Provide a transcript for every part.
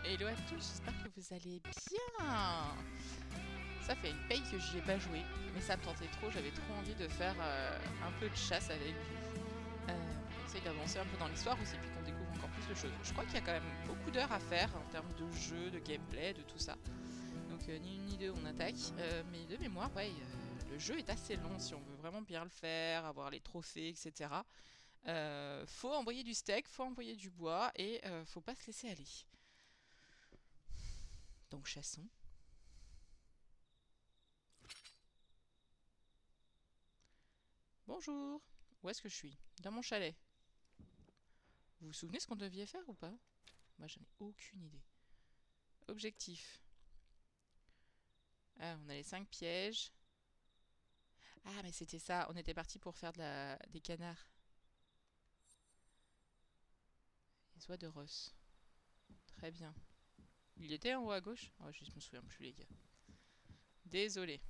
Hello à tous, j'espère que vous allez bien. Ça fait une paye que j'y ai pas joué, mais ça me tentait trop, j'avais trop envie de faire un peu de chasse avec vous. On essaye d'avancer un peu dans l'histoire aussi, puis qu'on découvre encore plus de choses. Je crois qu'il y a quand même beaucoup d'heures à faire en termes de jeu, de gameplay, de tout ça. Donc ni une ni deux, on attaque. Mais de mémoire, ouais, le jeu est assez long si on veut vraiment bien le faire, avoir les trophées, etc. Faut envoyer du steak, faut envoyer du bois et faut pas se laisser aller. Donc chassons. Bonjour. Où est-ce que je suis? Dans mon chalet. Vous vous souvenez ce qu'on devait faire ou pas? Moi, j'en ai aucune idée. Objectif. Ah, on a les 5 pièges. Ah, mais c'était ça. On était parti pour faire des canards. Les oies de Ross. Très bien. Il était en haut à gauche? Oh, je me souviens plus, les gars. Désolé.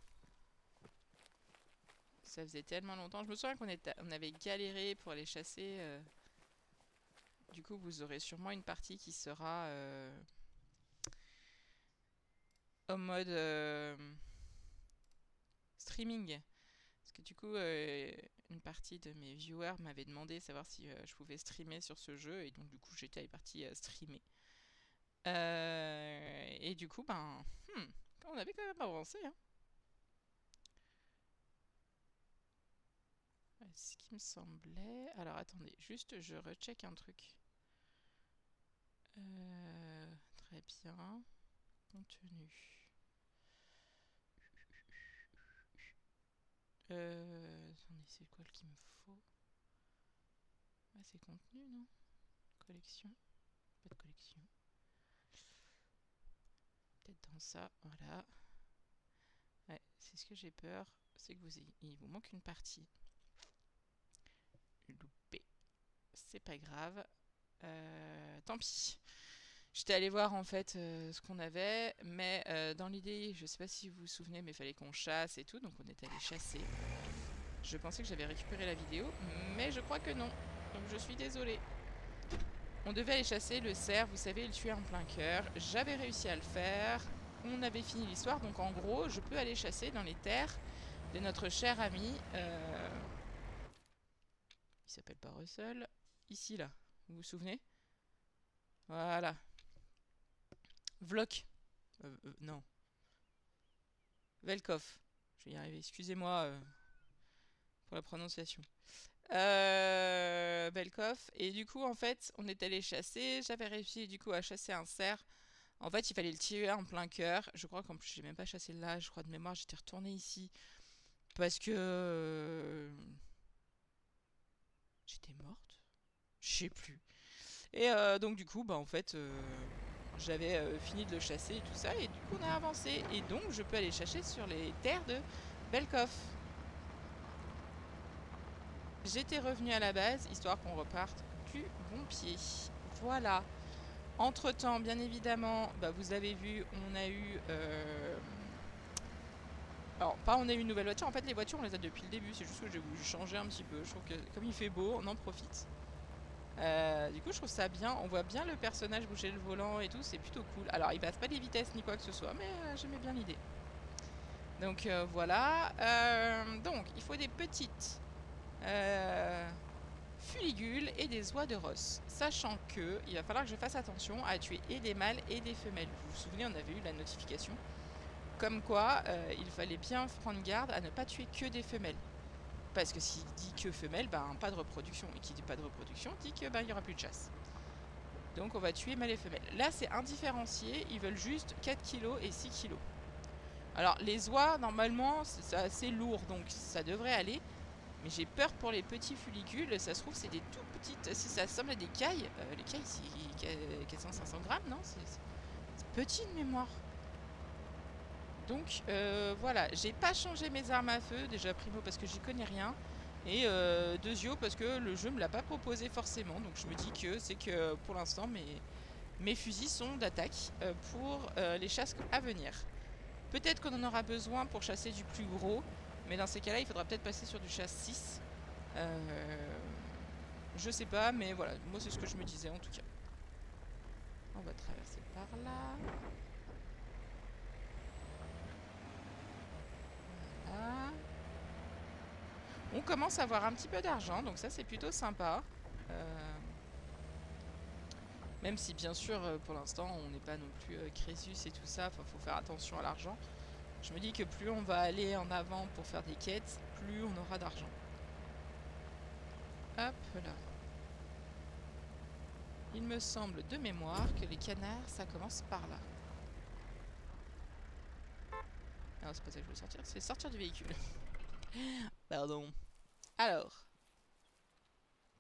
Ça faisait tellement longtemps. Je me souviens on avait galéré pour aller chasser. Du coup, vous aurez sûrement une partie qui sera en mode streaming. Parce que du coup, une partie de mes viewers m'avait demandé de savoir si je pouvais streamer sur ce jeu. Et donc, du coup, j'étais partie streamer. Et du coup, on avait quand même avancé. Hein. Ouais, ce qui me semblait... Alors, attendez, juste, je recheck un truc. Très bien. Contenu. Attendez, c'est quoi qu'il me faut? Ah, c'est contenu, non? Collection? Pas de collection. Peut-être dans ça, voilà. Ouais, c'est ce que j'ai peur. C'est que il vous manque une partie. Loupé. C'est pas grave. Tant pis. J'étais allée voir en fait ce qu'on avait, mais dans l'idée, je sais pas si vous vous souvenez, mais il fallait qu'on chasse et tout, donc on est allé chasser. Je pensais que j'avais récupéré la vidéo, mais je crois que non. Donc je suis désolée. On devait aller chasser le cerf, vous savez, le tuer en plein cœur. J'avais réussi à le faire. On avait fini l'histoire, donc en gros, je peux aller chasser dans les terres de notre cher ami. Il s'appelle pas Russell. Ici, là. Vous vous souvenez? Voilà. Vlok. Non. Velkov. Je vais y arriver. Excusez-moi pour la prononciation. Velkov. Et du coup, en fait, on est allé chasser. J'avais réussi, du coup, à chasser un cerf. En fait, il fallait le tirer en plein cœur. Je crois qu'en plus, j'ai même pas chassé là. Je crois de mémoire, j'étais retournée ici. Parce que... j'étais morte? Je sais plus. Et donc, du coup, en fait... j'avais fini de le chasser et tout ça, et du coup on a avancé. Et donc je peux aller chasser sur les terres de Belkov. J'étais revenue à la base, histoire qu'on reparte du bon pied. Voilà. Entre-temps, bien évidemment, vous avez vu, on a eu... Alors, pas on a eu une nouvelle voiture, en fait les voitures on les a depuis le début, c'est juste que j'ai voulu changer un petit peu. Je trouve que comme il fait beau, on en profite. Du coup, je trouve ça bien. On voit bien le personnage bouger le volant et tout, c'est plutôt cool. Alors, il passe pas des vitesses ni quoi que ce soit, mais j'aimais bien l'idée. Donc voilà. Donc, il faut des petites fuligules et des oies de Ross. Sachant que il va falloir que je fasse attention à tuer et des mâles et des femelles. Vous vous souvenez, on avait eu la notification. Comme quoi, il fallait bien prendre garde à ne pas tuer que des femelles. Parce que s'il dit que femelle, pas de reproduction. Et qui dit pas de reproduction, dit que il y aura plus de chasse. Donc on va tuer mâles et femelles. Là c'est indifférencié, ils veulent juste 4 kg et 6 kg. Alors les oies, normalement, c'est assez lourd, donc ça devrait aller. Mais j'ai peur pour les petits fulicules, ça se trouve c'est des tout petites... Si ça ressemble à des cailles, les cailles c'est 400-500 grammes, non? C'est petit de mémoire. Donc voilà, j'ai pas changé mes armes à feu, déjà primo parce que j'y connais rien. Et deuxio parce que le jeu me l'a pas proposé forcément. Donc je me dis que c'est que pour l'instant mes fusils sont d'attaque pour les chasses à venir. Peut-être qu'on en aura besoin pour chasser du plus gros, mais dans ces cas-là il faudra peut-être passer sur du chasse 6. Je sais pas, mais voilà, moi c'est ce que je me disais en tout cas. On va traverser le par là. Voilà. On commence à avoir un petit peu d'argent, donc ça c'est plutôt sympa. Même si bien sûr pour l'instant on n'est pas non plus Crésus et tout ça, enfin faut faire attention à l'argent. Je me dis que plus on va aller en avant pour faire des quêtes, plus on aura d'argent. Hop là. Il me semble de mémoire que les canards ça commence par là. Non, c'est pas ça que je veux sortir, c'est sortir du véhicule. Pardon. Alors.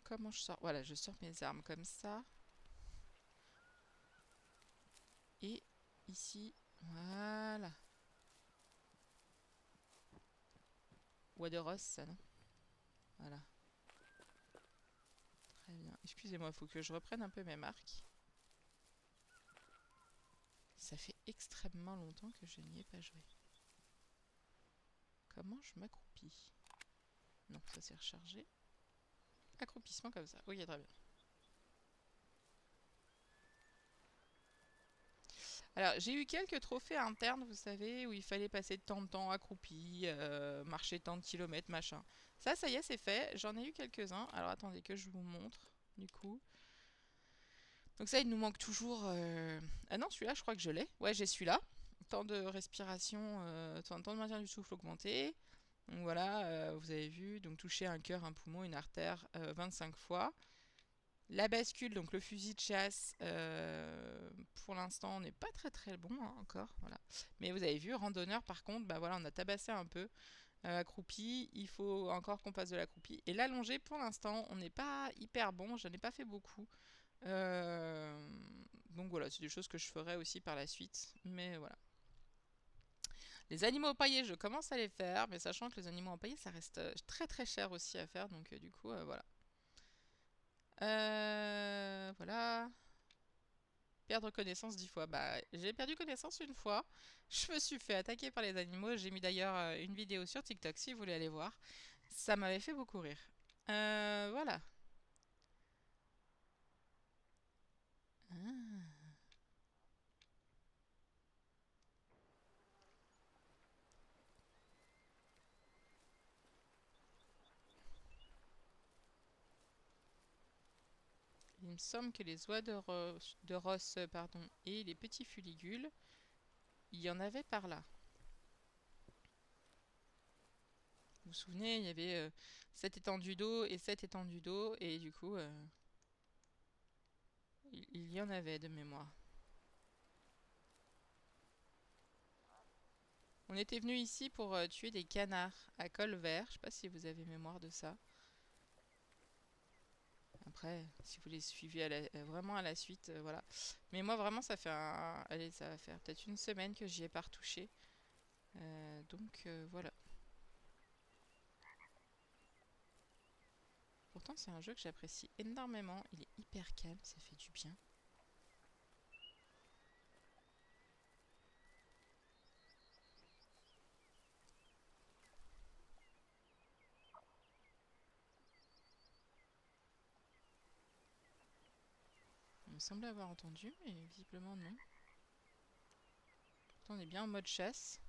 Comment je sors? Voilà, je sors mes armes comme ça. Et ici, voilà. Waderos, ça, non? Voilà. Très bien. Excusez-moi, il faut que je reprenne un peu mes marques. Ça fait extrêmement longtemps que je n'y ai pas joué. Comment je m'accroupis? Non, ça s'est rechargé. Accroupissement comme ça. Oui, très bien. Alors, j'ai eu quelques trophées internes, vous savez, où il fallait passer tant de temps accroupi, marcher tant de kilomètres, machin. Ça y est, c'est fait. J'en ai eu quelques-uns. Alors, attendez que je vous montre, du coup. Donc ça, il nous manque toujours... Ah non, celui-là, je crois que je l'ai. Ouais, j'ai celui-là. Temps de respiration, temps de maintien du souffle augmenté. Donc voilà, vous avez vu, donc toucher un cœur, un poumon, une artère 25 fois. La bascule, donc le fusil de chasse, pour l'instant, on n'est pas très bon hein, encore. Voilà. Mais vous avez vu, randonneur, par contre, bah voilà, on a tabassé un peu. Accroupi, il faut encore qu'on passe de l'accroupi. Et l'allongé, pour l'instant, on n'est pas hyper bon. Je n'en ai pas fait beaucoup. Donc voilà, c'est des choses que je ferai aussi par la suite. Mais voilà. Les animaux empaillés, je commence à les faire, mais sachant que les animaux empaillés, ça reste très cher aussi à faire. Donc du coup, voilà. Voilà. Perdre connaissance 10 fois. Bah, j'ai perdu connaissance une fois. Je me suis fait attaquer par les animaux. J'ai mis d'ailleurs une vidéo sur TikTok si vous voulez aller voir. Ça m'avait fait beaucoup rire. Voilà. Ah. Il me semble que les oies de Ross pardon, et les petits fuligules, il y en avait par là. Vous vous souvenez, il y avait 7 étendues d'eau et 7 étendues d'eau, et du coup, il y en avait de mémoire. On était venu ici pour tuer des canards à col vert. Je sais pas si vous avez mémoire de ça. Après, si vous les suivez vraiment à la suite, voilà. Mais moi, vraiment, ça fait allez, ça va faire peut-être une semaine que j'y ai pas retouché. Donc, voilà. Pourtant, c'est un jeu que j'apprécie énormément. Il est hyper calme, ça fait du bien. Il me semblait avoir entendu, mais visiblement non. Pourtant, on est bien en mode chasse.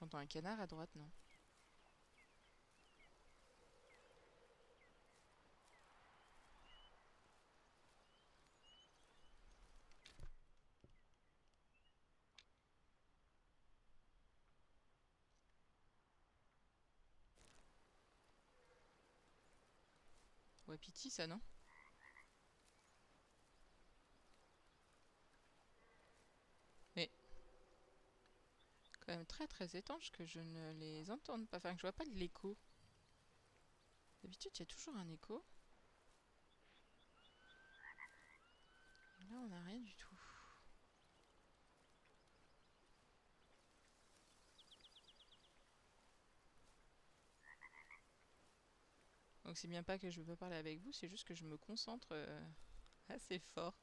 J'entends un canard à droite, non? Wapiti, ça, non? Mais quand même très étrange que je ne les entende pas. Enfin, que je vois pas de l'écho. D'habitude, il y a toujours un écho. Là, on n'a rien du tout. Donc c'est bien pas que je veux pas parler avec vous, c'est juste que je me concentre assez fort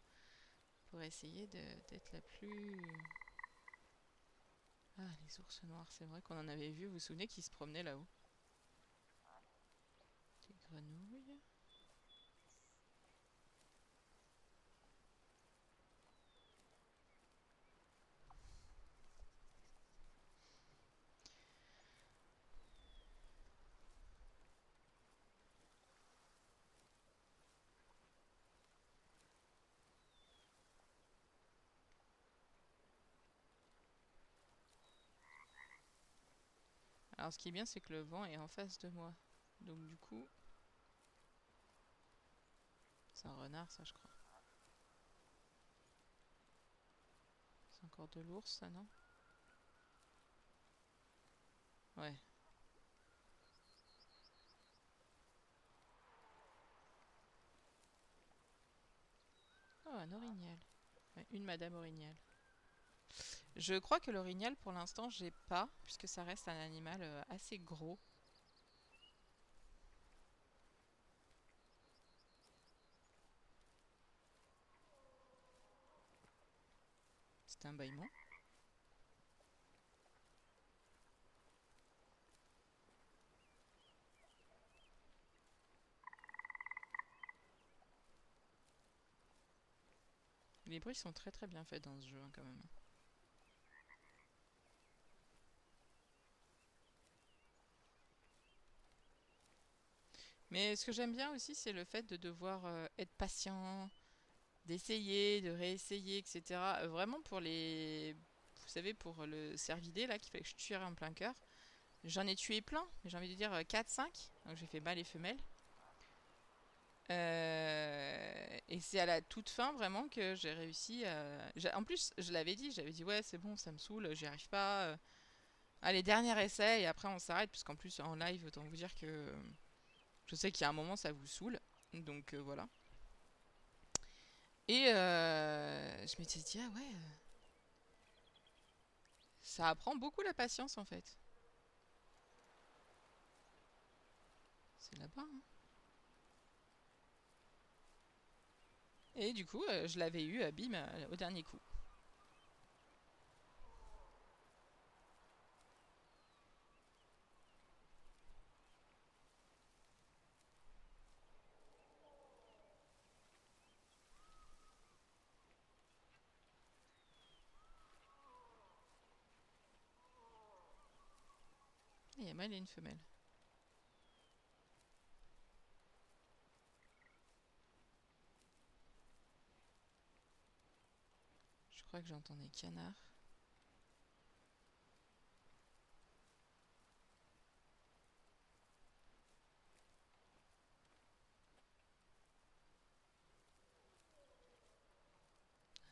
pour essayer d'être la plus... Ah, les ours noirs, c'est vrai qu'on en avait vu, vous vous souvenez, qui se promenaient là-haut. Des grenouilles. Alors ce qui est bien, c'est que le vent est en face de moi. Donc du coup... C'est un renard, ça, je crois. C'est encore de l'ours, ça, non? Ouais. Oh, un orignal. Ouais, une madame orignal. Je crois que l'orignal, pour l'instant, j'ai pas, puisque ça reste un animal assez gros. C'est un bâillement. Les bruits sont très très bien faits dans ce jeu, hein, quand même. Mais ce que j'aime bien aussi, c'est le fait de devoir être patient, d'essayer, de réessayer, etc. Vraiment pour les... Vous savez, pour le cervidé, là, qu'il fallait que je tuerais en plein cœur. J'en ai tué plein, mais j'ai envie de dire 4-5. Donc j'ai fait mâle et femelle. Et c'est à la toute fin vraiment que j'ai réussi à... En plus, je l'avais dit, j'avais dit ouais, c'est bon, ça me saoule, j'y arrive pas. Allez, dernier essai et après on s'arrête, puisqu'en plus en live, autant vous dire que je sais qu'il y a un moment ça vous saoule. Donc voilà. Et je m'étais dit, ah ouais, ça apprend beaucoup la patience en fait. C'est là-bas, hein. Et du coup, je l'avais eu, bim, au dernier coup. Il y a mâle et une femelle. Je crois que j'entends des canards.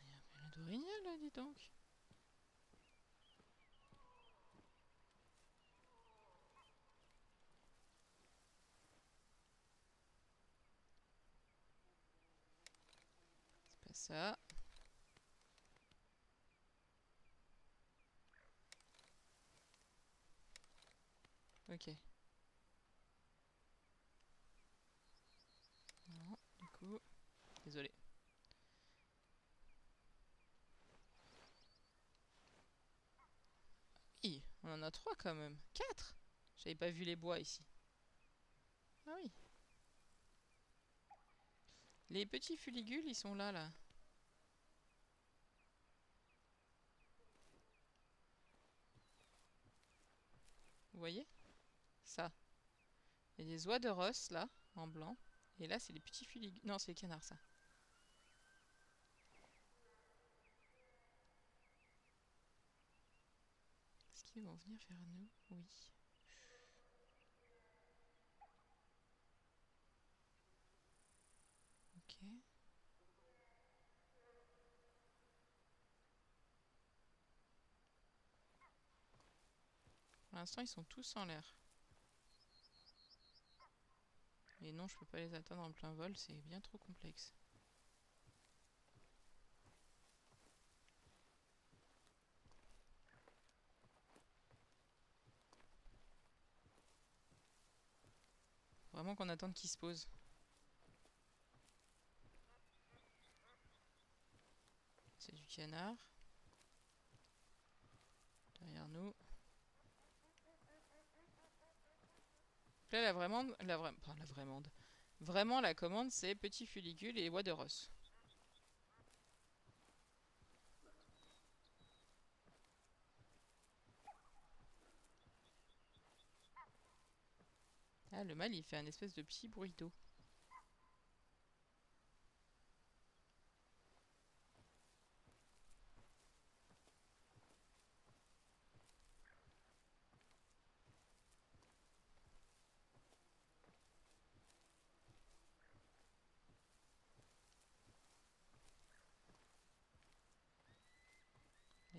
Il y a un peu d'orignal là, dis donc. C'est pas ça. Ok. Non, du coup, désolé. Hi, on en a 3 quand même. 4. J'avais pas vu les bois ici. Ah oui. Les petits fuligules, ils sont là, là. Vous voyez? Ça. Il y a des oies de Ross, là, en blanc. Et là, c'est les petits fuligules. Non, c'est les canards, ça. Est-ce qu'ils vont venir vers nous? Oui. Ok. Pour l'instant, ils sont tous en l'air. Et non, je peux pas les atteindre en plein vol, c'est bien trop complexe. Vraiment qu'on attende qu'ils se posent. C'est du canard. Derrière nous. Là, Vraiment, la commande, c'est petit fulicule et oie de Ross. Ah, le mâle, il fait un espèce de petit bruit d'eau.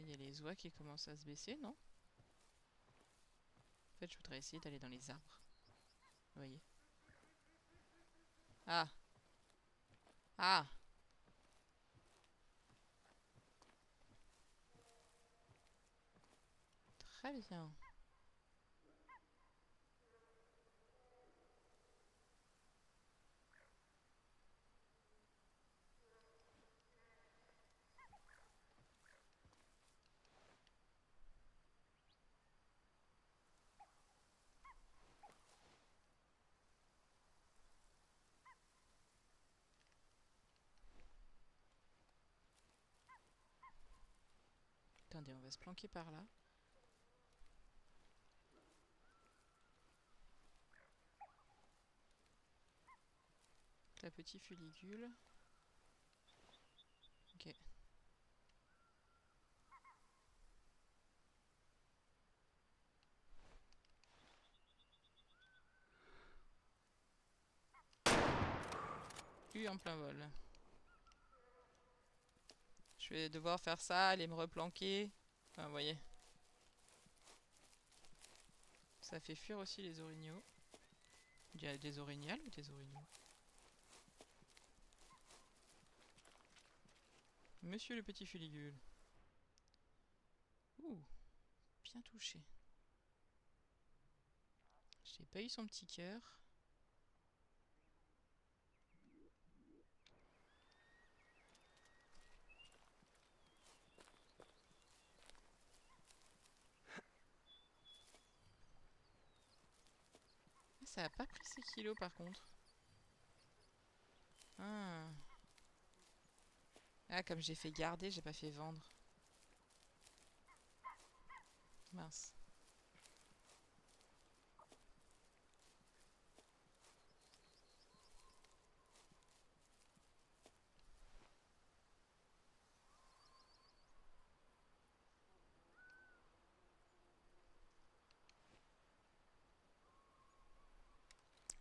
Il y a les oies qui commencent à se baisser, non? En fait, je voudrais essayer d'aller dans les arbres. Vous voyez? Ah! Ah! Très bien. Attendez, on va se planquer par là. La petite fuligule. Ok. Eu en plein vol. Je vais devoir faire ça, aller me replanquer. Enfin, vous voyez. Ça fait fuir aussi les orignaux. Il y a des orignales ou des orignaux? Monsieur le petit fuligule. Ouh, bien touché. J'ai pas eu son petit cœur. Ah, ça a pas pris ses kilos par contre. Ah. Ah, comme j'ai fait garder, j'ai pas fait vendre. Mince.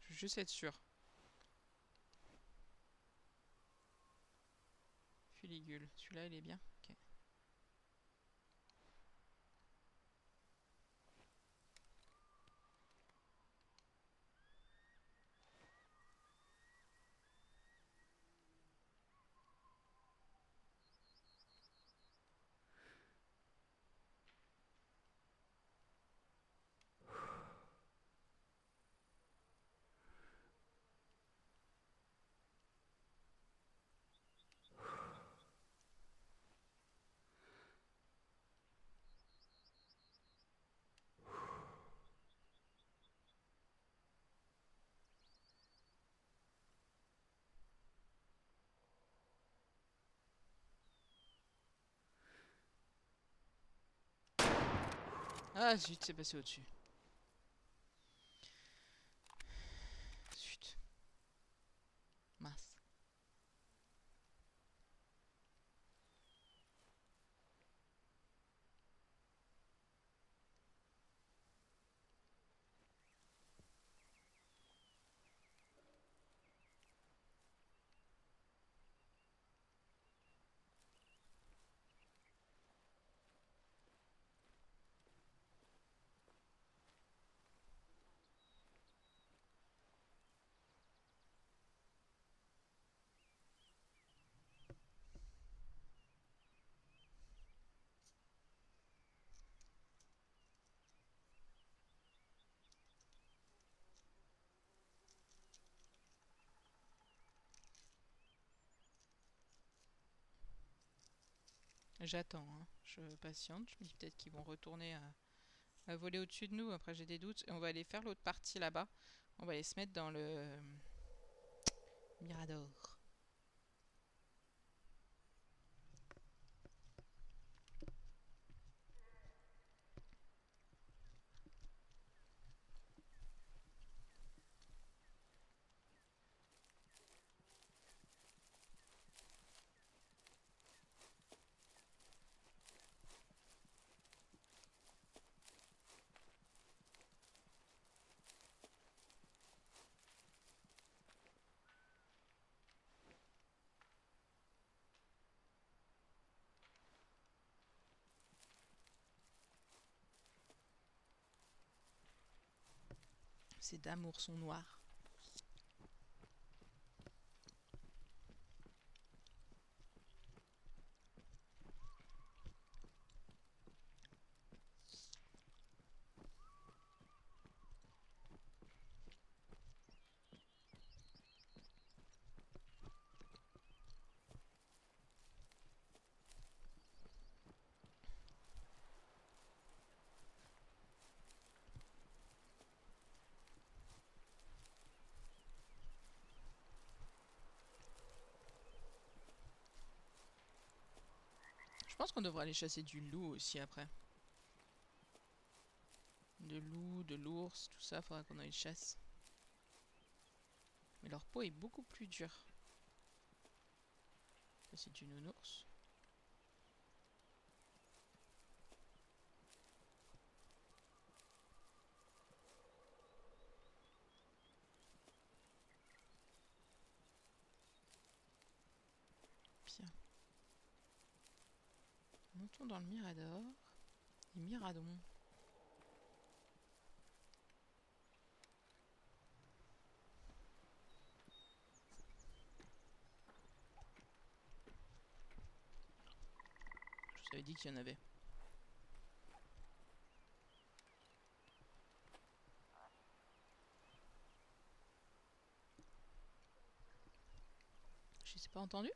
Je veux juste être sûr. Fuligule. Celui-là, il est bien. Ok. Ah zut, c'est passé au-dessus. Zut. Mince. J'attends, hein. Je patiente. Je me dis peut-être qu'ils vont retourner à voler au-dessus de nous. Après, j'ai des doutes. Et on va aller faire l'autre partie là-bas. On va aller se mettre dans le Mirador. Ces damours sont noirs. Je pense qu'on devrait aller chasser du loup aussi après. De loup, de l'ours, tout ça, faudra qu'on aille chasse. Mais leur peau est beaucoup plus dure. Ça, c'est du nounours. Bien. Montons dans le Mirador. Et Miradon. Je vous avais dit qu'il y en avait. Je les ai pas entendus?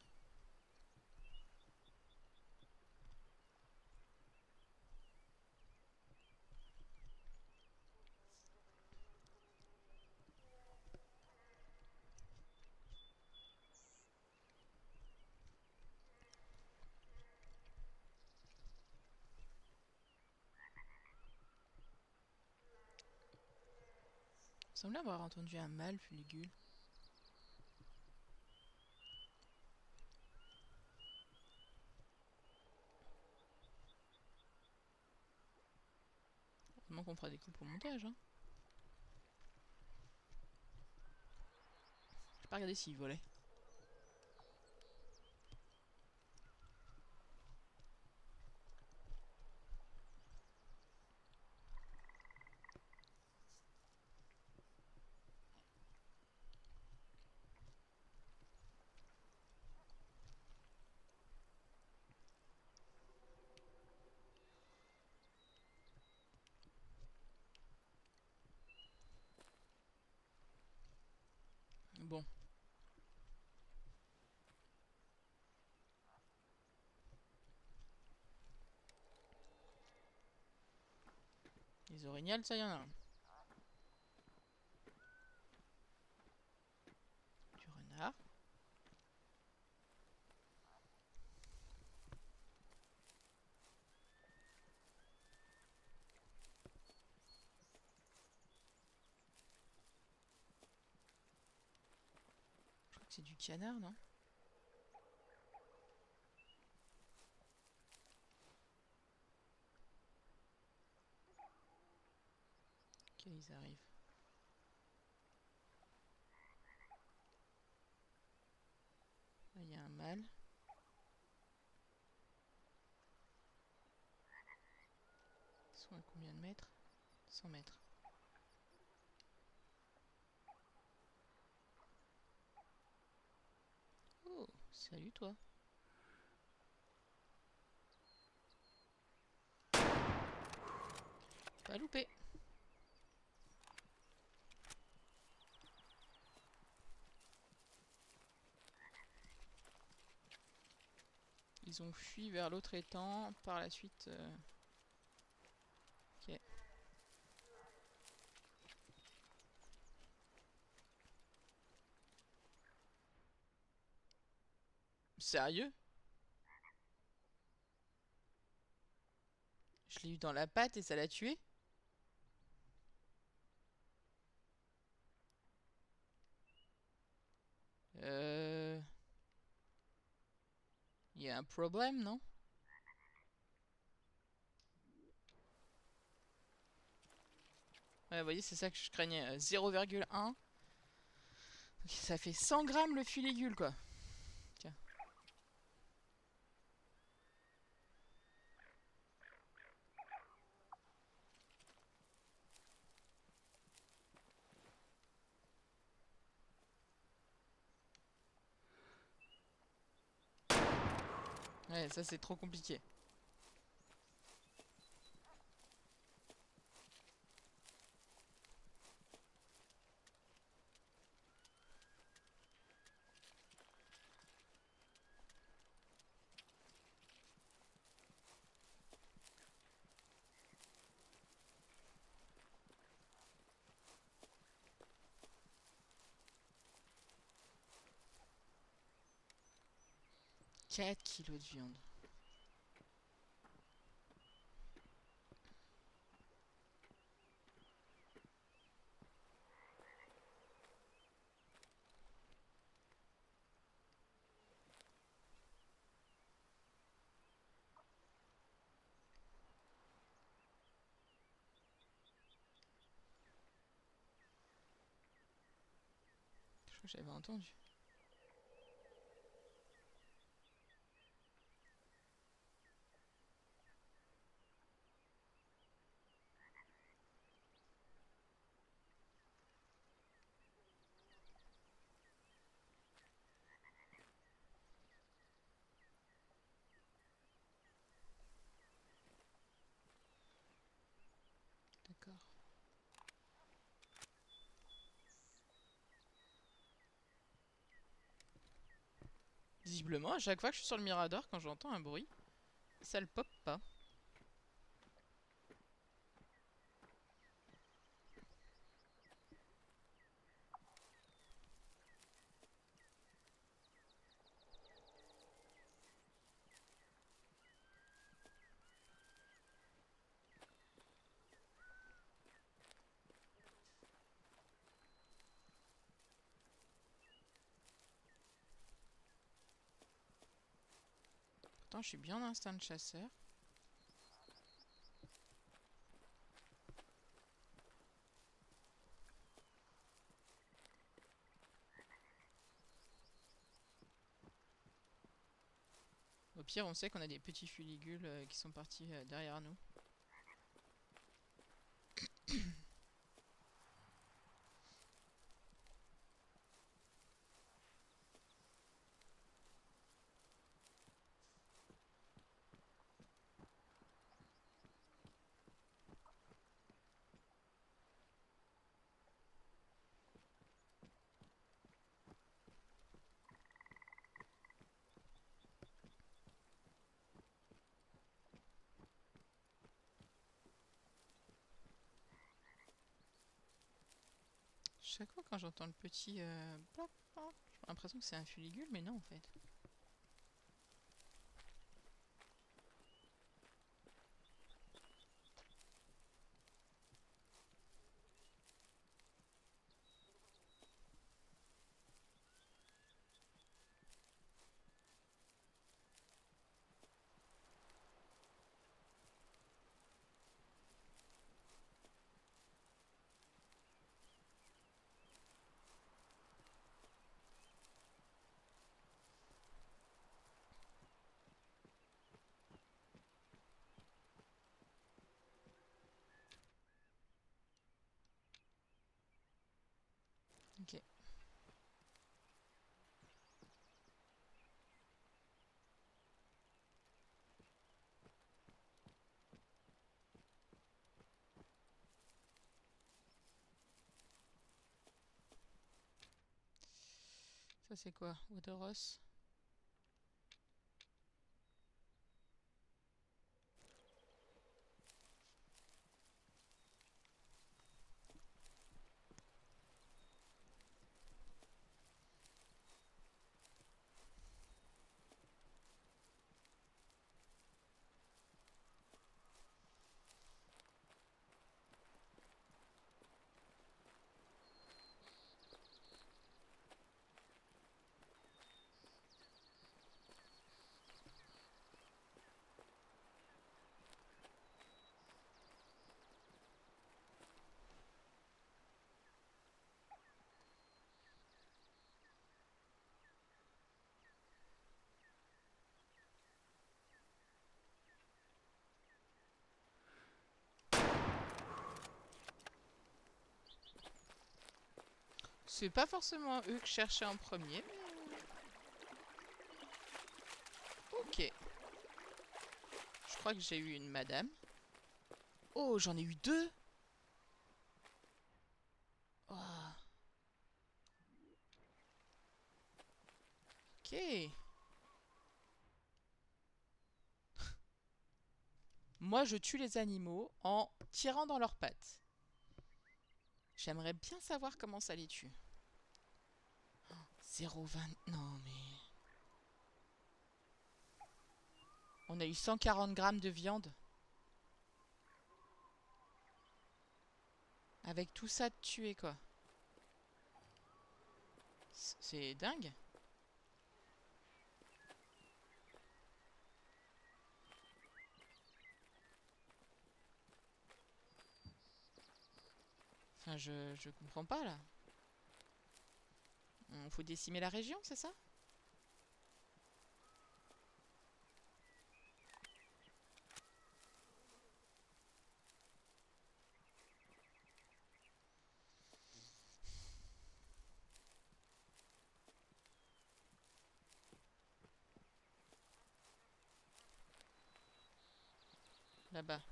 Il semblait avoir entendu un mâle fuligule. Heureusement qu'on fera des coupes au montage, hein. J'ai pas regardé s'il volait. Bon. Les orignales, ça y en a. Du renard. Je crois que c'est du canard, non? Ok, ils arrivent. Là, il y a un mâle. Ils sont à combien de mètres? 100 mètres. Oh, salut toi. Pas loupé. Ils ont fui vers l'autre étang. Par la suite... Ok. Sérieux? Je l'ai eu dans la patte et ça l'a tué? Il y a un problème, non? Ouais, vous voyez, c'est ça que je craignais. 0,1. Ça fait 100 grammes le fuligule, quoi. Tiens. Ouais, ça c'est trop compliqué. Quatre kilos de viande. Je crois que j'avais entendu. D'accord. Visiblement, à chaque fois que je suis sur le Mirador, quand j'entends un bruit, ça le pop pas. Pourtant, je suis bien instinct de chasseur. Au pire, on sait qu'on a des petits fuligules qui sont partis derrière nous. Chaque fois quand j'entends le petit plop, plop, j'ai l'impression que c'est un fuligule, mais non en fait. Ok. Ça c'est quoi? Odoros? C'est pas forcément eux que je cherchais en premier, mais... Ok. crois que j'ai eu une madame. Oh, j'en ai eu 2. Oh. Ok. Moi, je tue les animaux en tirant dans leurs pattes. J'aimerais bien savoir comment ça les tue. 0,20... Non, mais... On a eu 140 grammes de viande. Avec tout ça de tuer, quoi. C'est dingue. Enfin, je comprends pas, là. Faut décimer la région, c'est ça? Là-bas.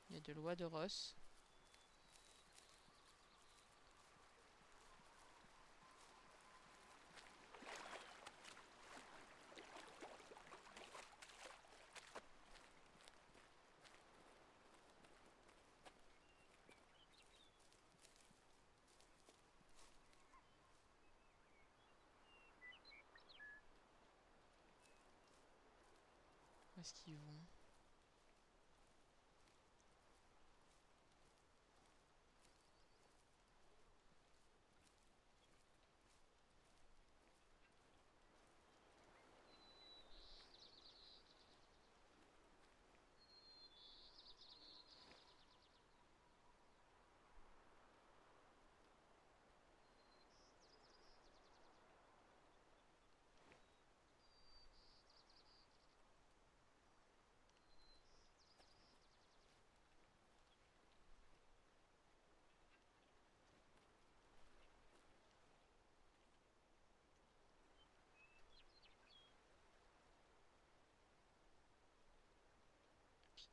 Il y a de l'oie de Ross. Où est-ce qu'ils vont?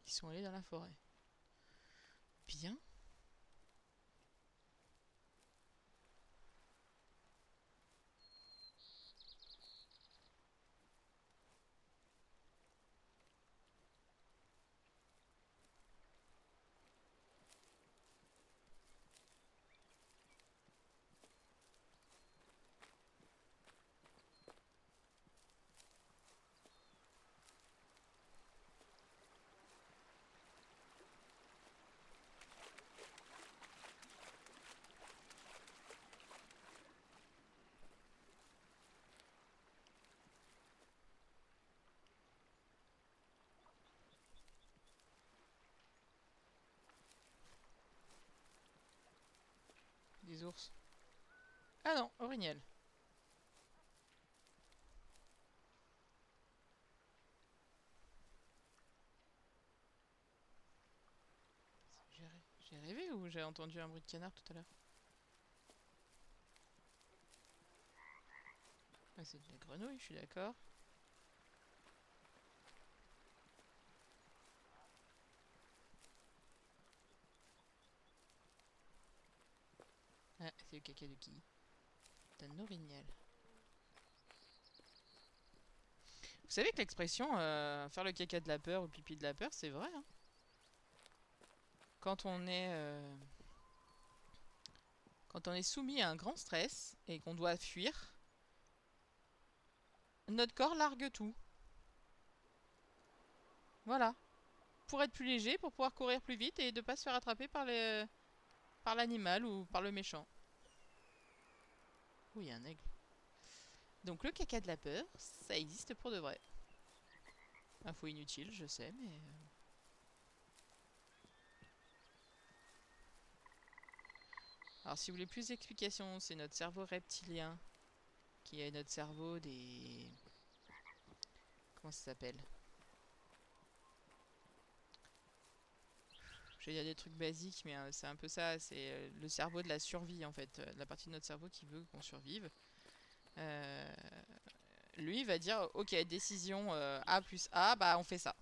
Ils sont allés dans la forêt. Bien. Des ours. Ah non, orignal. J'ai rêvé ou j'ai entendu un bruit de canard tout à l'heure? Ah, c'est de la grenouille, je suis d'accord. Ah, c'est le caca de qui? D'un orignal. Vous savez que l'expression faire le caca de la peur ou le pipi de la peur, c'est vrai, hein? Quand on est quand on est soumis à un grand stress et qu'on doit fuir, notre corps largue tout. Voilà. Pour être plus léger, pour pouvoir courir plus vite et de pas se faire attraper par l'animal ou par le méchant. Oui, il y a un aigle. Donc le caca de la peur, ça existe pour de vrai. Info inutile, je sais, mais... Alors si vous voulez plus d'explications, c'est notre cerveau reptilien qui est notre cerveau des... Comment ça s'appelle? Je vais dire des trucs basiques, mais c'est un peu ça. C'est le cerveau de la survie, en fait. La partie de notre cerveau qui veut qu'on survive. Lui, il va dire, ok, décision A plus A, bah on fait ça.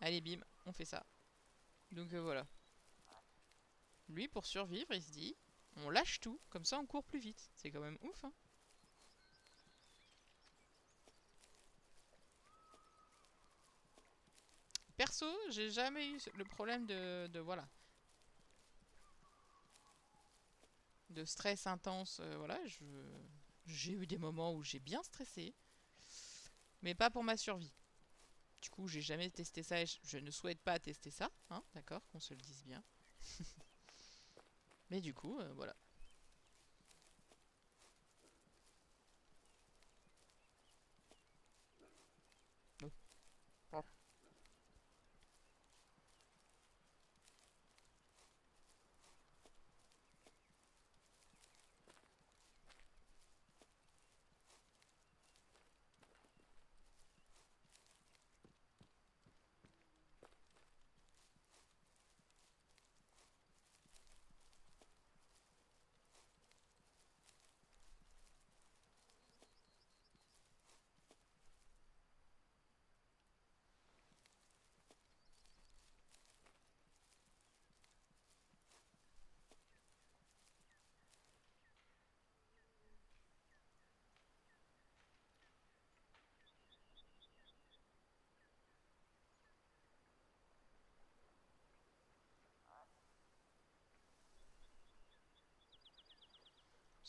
Allez, bim, on fait ça. Donc voilà. Lui, pour survivre, il se dit, on lâche tout, comme ça on court plus vite. C'est quand même ouf, hein. Perso, j'ai jamais eu le problème de voilà, de stress intense. Voilà, j'ai eu des moments où j'ai bien stressé, mais pas pour ma survie. Du coup, j'ai jamais testé ça et je ne souhaite pas tester ça, hein, d'accord, qu'on se le dise bien. Mais du coup, voilà.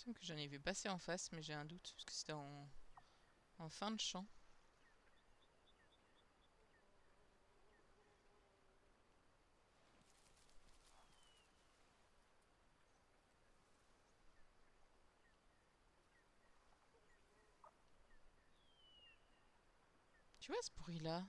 Il me semble que j'en ai vu passer en face, mais j'ai un doute, parce que c'était en fin de champ. Tu vois ce bruit-là?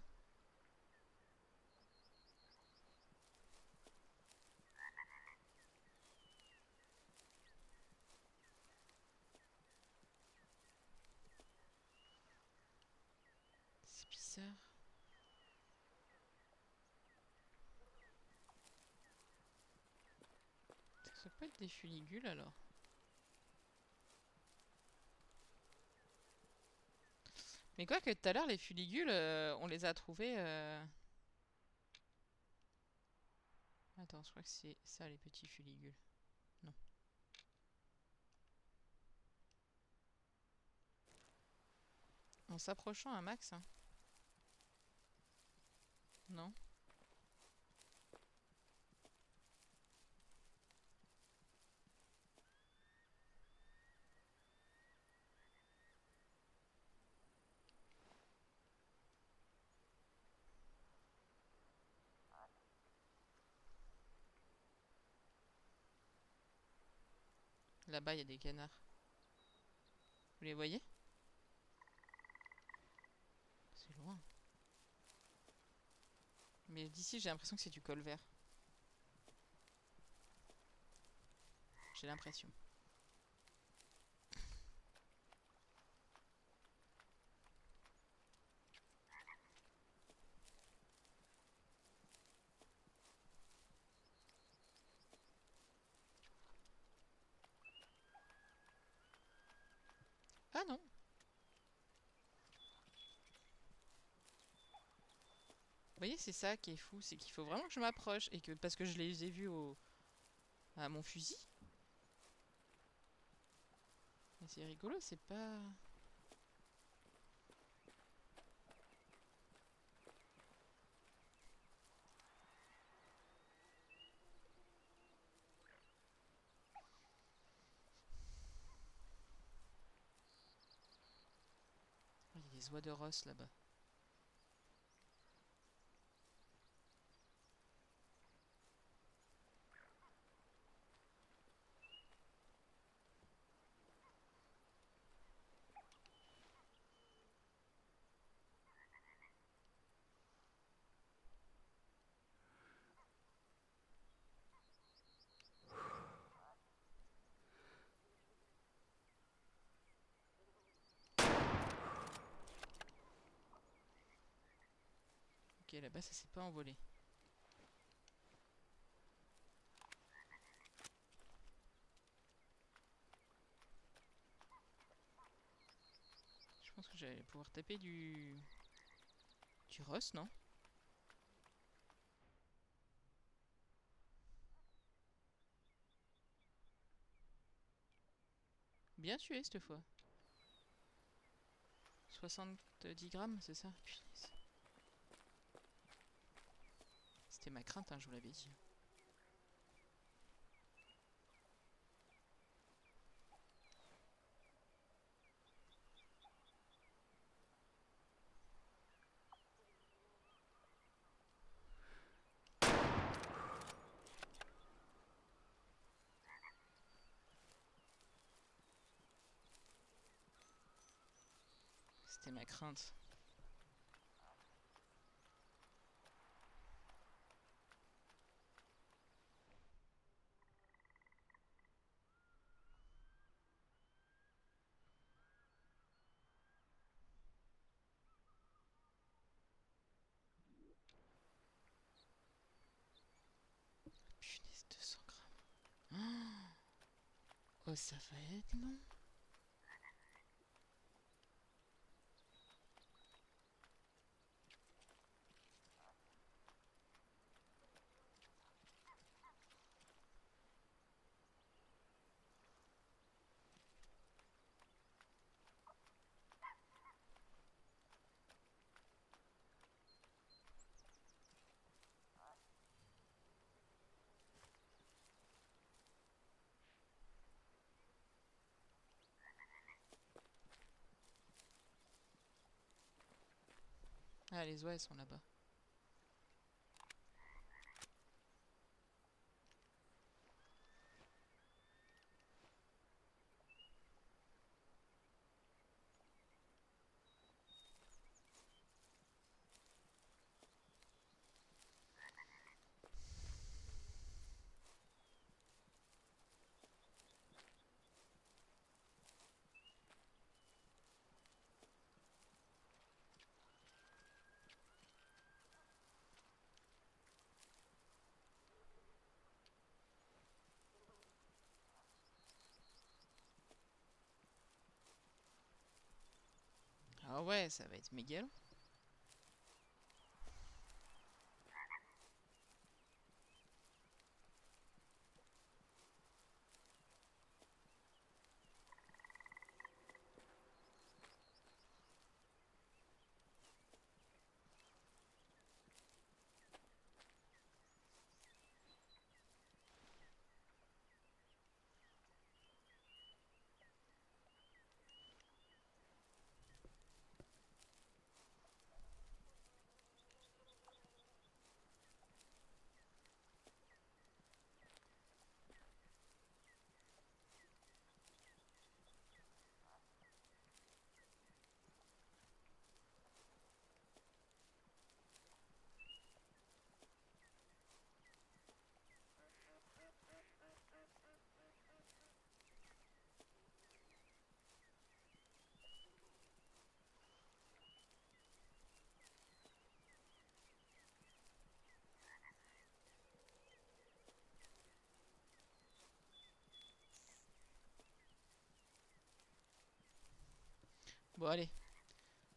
C'est bizarre. Ça peut être des fuligules alors. Mais quoi que tout à l'heure, les fuligules, on les a trouvés. Attends, je crois que c'est ça les petits fuligules. Non. En s'approchant un max, hein. Non. Là-bas, il y a des canards. Vous les voyez? C'est loin. Mais d'ici, j'ai l'impression que c'est du colvert. J'ai l'impression. Ah non. Vous voyez, c'est ça qui est fou, c'est qu'il faut vraiment que je m'approche et que parce que je les ai vus à mon fusil. Mais c'est rigolo, c'est pas. Il y a des oies de Ross là-bas. Ok, là-bas, ça s'est pas envolé. Je pense que j'allais pouvoir taper du Ross, non? Bien tué cette fois. 70 grammes, c'est ça? Punaise. C'était ma crainte, hein, je vous l'avais dit. C'était ma crainte. Punaise, 200 grammes. Oh, ça va être long. Ah, les oies, elles sont là-bas. Ah ouais, ça va être méga long. Bon, allez.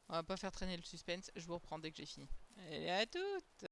On va pas faire traîner le suspense. Je vous reprends dès que j'ai fini. Allez, à toutes!